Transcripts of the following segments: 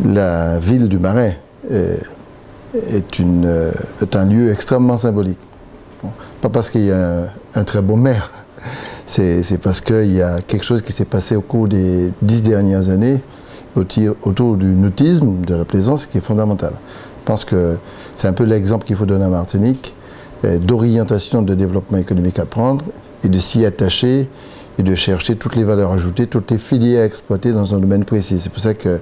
La ville du Marais est un lieu extrêmement symbolique. Bon, pas parce qu'il y a un très beau maire, c'est parce qu'il y a quelque chose qui s'est passé au cours des 10 dernières années autour du nautisme, de la plaisance, qui est fondamental. Je pense que c'est un peu l'exemple qu'il faut donner à Martinique, d'orientation de développement économique à prendre et de s'y attacher et de chercher toutes les valeurs ajoutées, toutes les filières à exploiter dans un domaine précis. C'est pour ça que,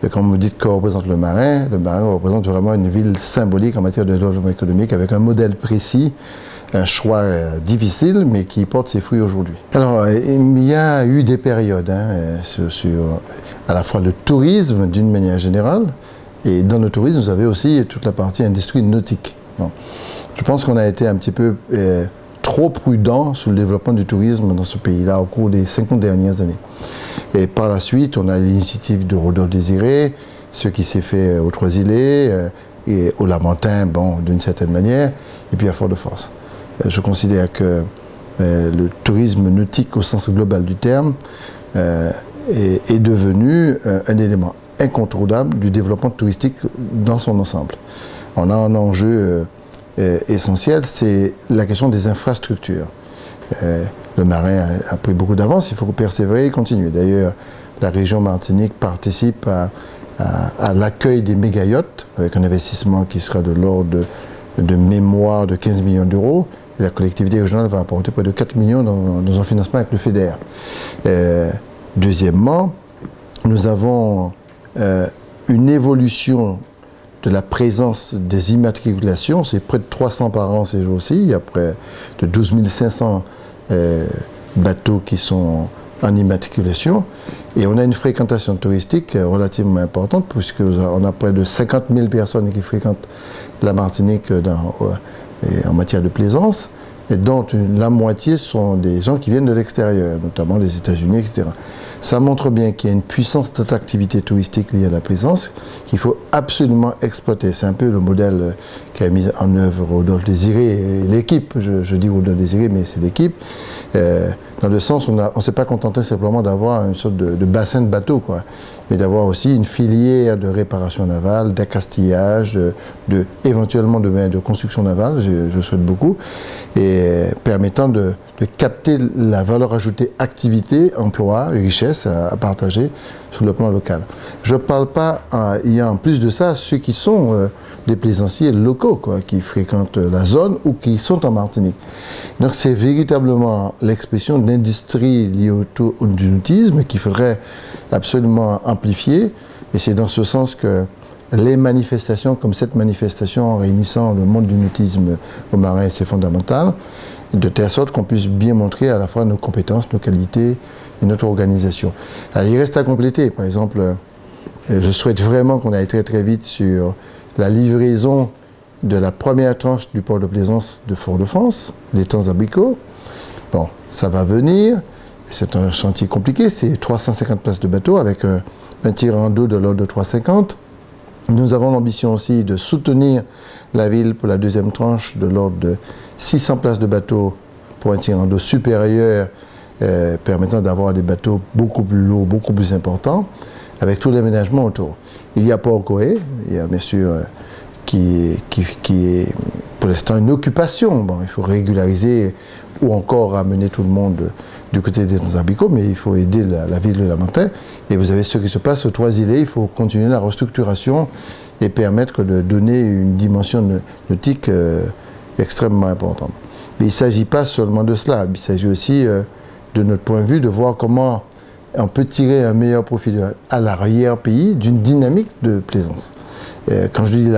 quand vous dites que représente le Marais représente vraiment une ville symbolique en matière de développement économique avec un modèle précis, un choix difficile, mais qui porte ses fruits aujourd'hui. Alors, il y a eu des périodes sur à la fois le tourisme d'une manière générale, et dans le tourisme, vous avez aussi toute la partie industrie nautique. Bon. Je pense qu'on a été un petit peu trop prudent sur le développement du tourisme dans ce pays-là au cours des 50 dernières années. Et par la suite, on a l'initiative de Rodolphe Désiré, ce qui s'est fait aux Trois-Îlets et au Lamentin, bon, d'une certaine manière, et puis à Fort-de-France. Je considère que le tourisme nautique au sens global du terme est devenu un élément incontournable du développement touristique dans son ensemble. On a un enjeu essentiel, c'est la question des infrastructures. Le Marais a pris beaucoup d'avance, il faut persévérer et continuer. D'ailleurs, la région Martinique participe à l'accueil des méga-yachts, avec un investissement qui sera de l'ordre de mémoire de 15 millions d'euros. Et la collectivité régionale va apporter près de 4 millions dans un financement avec le FEDER. Deuxièmement, nous avons une évolution de la présence des immatriculations. C'est près de 300 par an ces jours-ci. Il y a près de 12 500 bateaux qui sont en immatriculation. Et on a une fréquentation touristique relativement importante, puisqu'on a près de 50 000 personnes qui fréquentent la Martinique en matière de plaisance, et dont la moitié sont des gens qui viennent de l'extérieur, notamment des États-Unis, etc. Ça montre bien qu'il y a une puissance d'attractivité touristique liée à la plaisance qu'il faut absolument exploiter. C'est un peu le modèle qu'a mis en œuvre Rodolphe Désiré et l'équipe. Je dis Rodolphe Désiré, mais c'est l'équipe. Dans le sens où on ne s'est pas contenté simplement d'avoir une sorte de bassin de bateaux, quoi, mais d'avoir aussi une filière de réparation navale, d'accastillage, éventuellement de construction navale, je souhaite beaucoup, et permettant de capter la valeur ajoutée activité, emploi et richesse à partager sur le plan local. Je ne parle pas, il y a en plus de ça ceux qui sont des plaisanciers locaux, quoi, qui fréquentent la zone ou qui sont en Martinique. Donc c'est véritablement l'expression d'industrie liée au nautisme qu'il faudrait absolument amplifier, et c'est dans ce sens que les manifestations comme cette manifestation réunissant le monde du nautisme au Marais, c'est fondamental, de telle sorte qu'on puisse bien montrer à la fois nos compétences, nos qualités et notre organisation. Alors, il reste à compléter. Par exemple, je souhaite vraiment qu'on aille très très vite sur la livraison de la première tranche du port de plaisance de Fort-de-France, des temps abricots. Bon, ça va venir. C'est un chantier compliqué. C'est 350 places de bateau avec un tirant d'eau de l'ordre de 350. Nous avons l'ambition aussi de soutenir la ville pour la deuxième tranche de l'ordre de 600 places de bateaux pour un tirant d'eau supérieur, permettant d'avoir des bateaux beaucoup plus lourds, beaucoup plus importants, avec tout l'aménagement autour. Il y a Port-Coé, il y a bien sûr qui est pour l'instant une occupation. Bon, il faut régulariser ou encore ramener tout le monde du côté des abricots, mais il faut aider la ville de Lamentin. Et vous avez ce qui se passe aux Trois-Îlets, il faut continuer la restructuration et permettre de donner une dimension nautique extrêmement importante. Mais il ne s'agit pas seulement de cela, il s'agit aussi, de notre point de vue, de voir comment on peut tirer un meilleur profit à l'arrière-pays d'une dynamique de plaisance. Quand je dis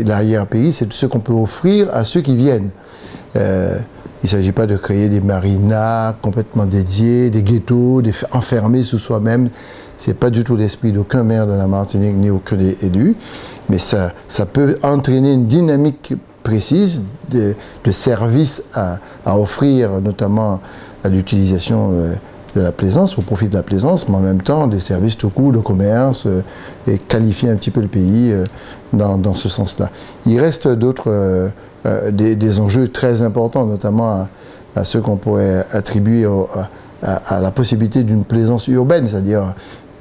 l'arrière-pays, c'est tout ce qu'on peut offrir à ceux qui viennent. Il ne s'agit pas de créer des marinas complètement dédiés, des ghettos, enfermés sous soi-même. Ce n'est pas du tout l'esprit d'aucun maire de la Martinique ni aucun élu, mais ça peut entraîner une dynamique précise de services à offrir, notamment à l'utilisation de la plaisance, au profit de la plaisance, mais en même temps des services tout court, de commerce, et qualifier un petit peu le pays dans ce sens-là. Il reste d'autres des enjeux très importants, notamment à ceux qu'on pourrait attribuer à la possibilité d'une plaisance urbaine, c'est-à-dire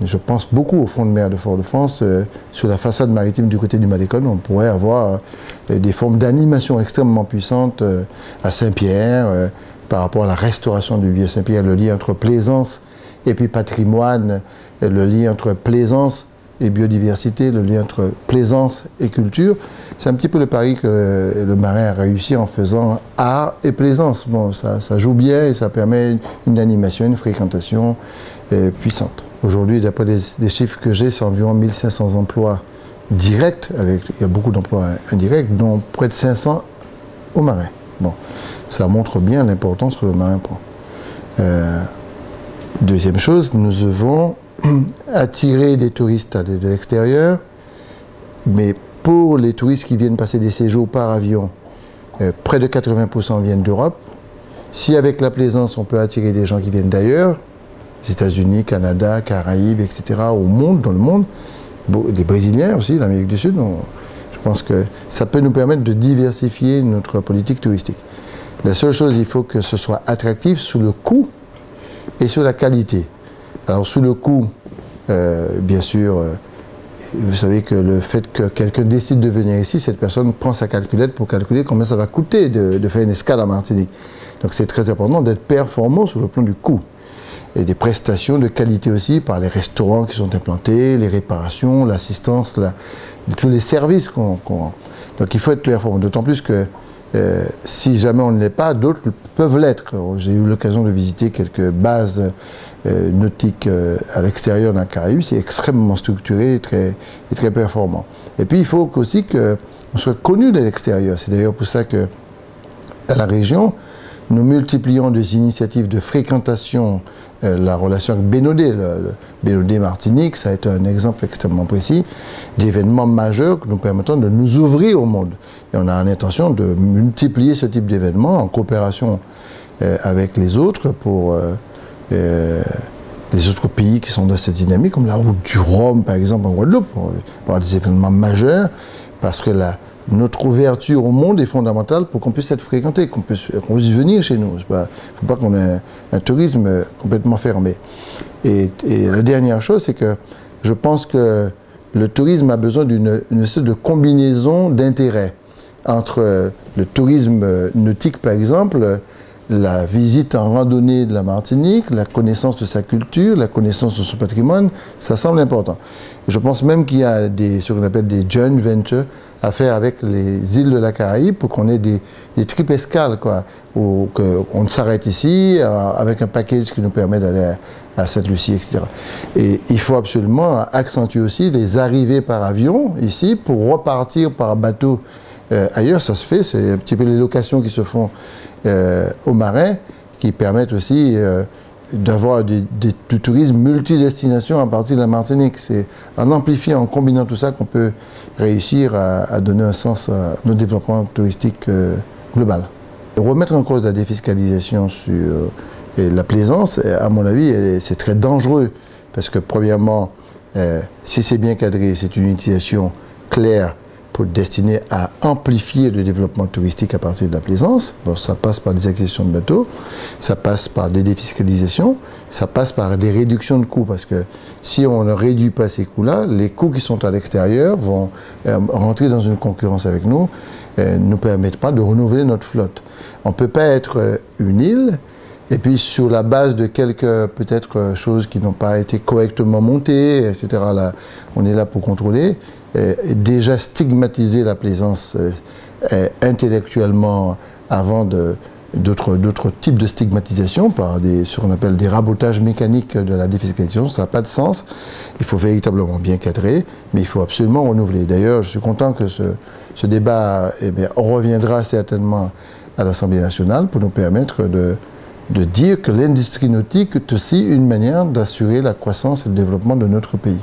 Je pense beaucoup au front de mer de Fort-de-France. Sur la façade maritime du côté du Malécon, on pourrait avoir des formes d'animation extrêmement puissantes à Saint-Pierre, par rapport à la restauration du vieux Saint-Pierre, le lien entre plaisance et puis patrimoine, le lien entre plaisance et biodiversité, le lien entre plaisance et culture. C'est un petit peu le pari que le marin a réussi en faisant art et plaisance. Bon, ça joue bien et ça permet une animation, une fréquentation puissante. Aujourd'hui, d'après les chiffres que j'ai, c'est environ 1500 emplois directs, il y a beaucoup d'emplois indirects, dont près de 500 aux marins. Bon, ça montre bien l'importance que le marin prend. Deuxième chose, nous devons attirer des touristes de l'extérieur, mais pour les touristes qui viennent passer des séjours par avion, près de 80% viennent d'Europe. Si avec la plaisance, on peut attirer des gens qui viennent d'ailleurs, les États-Unis, Canada, Caraïbes, etc., dans le monde, des Brésiliens aussi, l'Amérique du Sud, je pense que ça peut nous permettre de diversifier notre politique touristique. La seule chose, il faut que ce soit attractif sous le coût et sur la qualité. Alors sous le coût, bien sûr, vous savez que le fait que quelqu'un décide de venir ici, cette personne prend sa calculette pour calculer combien ça va coûter de faire une escale à Martinique. Donc c'est très important d'être performant sur le plan du coût. Et des prestations de qualité aussi par les restaurants qui sont implantés, les réparations, l'assistance, tous les services qu'on rend. Donc il faut être performant, d'autant plus que si jamais on ne l'est pas, d'autres peuvent l'être. J'ai eu l'occasion de visiter quelques bases nautiques à l'extérieur d'un Caraïbes, c'est extrêmement structuré et très performant. Et puis il faut aussi qu'on soit connu de l'extérieur. C'est d'ailleurs pour ça que à la région, nous multiplions des initiatives de fréquentation, la relation avec Bénodet, le Bénodet Martinique, ça a été un exemple extrêmement précis d'événements majeurs que nous permettons de nous ouvrir au monde. Et on a l'intention de multiplier ce type d'événements en coopération avec les autres pour les autres pays qui sont dans cette dynamique, comme la route du Rhum par exemple en Guadeloupe, pour avoir des événements majeurs, parce que notre ouverture au monde est fondamentale pour qu'on puisse être fréquenté, qu'on puisse venir chez nous. Il ne faut pas qu'on ait un tourisme complètement fermé. Et la dernière chose, c'est que je pense que le tourisme a besoin d'une sorte de combinaison d'intérêts entre le tourisme nautique, par exemple, la visite en randonnée de la Martinique, la connaissance de sa culture, la connaissance de son patrimoine, ça semble important. Et je pense même qu'il y a ce qu'on appelle des joint ventures à faire avec les îles de la Caraïbe pour qu'on ait des tripes escales, quoi, où on s'arrête ici avec un package qui nous permet d'aller à Sainte-Lucie, etc. Et il faut absolument accentuer aussi les arrivées par avion ici pour repartir par bateau ailleurs. Ça se fait, c'est un petit peu les locations qui se font aux marins qui permettent aussi d'avoir du tourisme multidestination à partir de la Martinique. C'est en amplifiant, en combinant tout ça qu'on peut réussir à donner un sens à nos développements touristiques global. Remettre en cause la défiscalisation sur la plaisance, à mon avis, c'est très dangereux parce que premièrement, si c'est bien cadré, c'est une utilisation claire pour destiner à amplifier le développement touristique à partir de la plaisance. Bon, ça passe par des acquisitions de bateaux, ça passe par des défiscalisations, ça passe par des réductions de coûts, parce que si on ne réduit pas ces coûts-là, les coûts qui sont à l'extérieur vont rentrer dans une concurrence avec nous, ne permettent pas de renouveler notre flotte. On ne peut pas être une île, et puis sur la base de quelques peut-être choses qui n'ont pas été correctement montées, etc., là, on est là pour contrôler, déjà stigmatiser la plaisance intellectuellement avant d'autres types de stigmatisation par ce qu'on appelle des rabotages mécaniques de la défiscalisation, ça n'a pas de sens. Il faut véritablement bien cadrer, mais il faut absolument renouveler. D'ailleurs, je suis content que ce débat reviendra certainement à l'Assemblée nationale pour nous permettre de dire que l'industrie nautique est aussi une manière d'assurer la croissance et le développement de notre pays.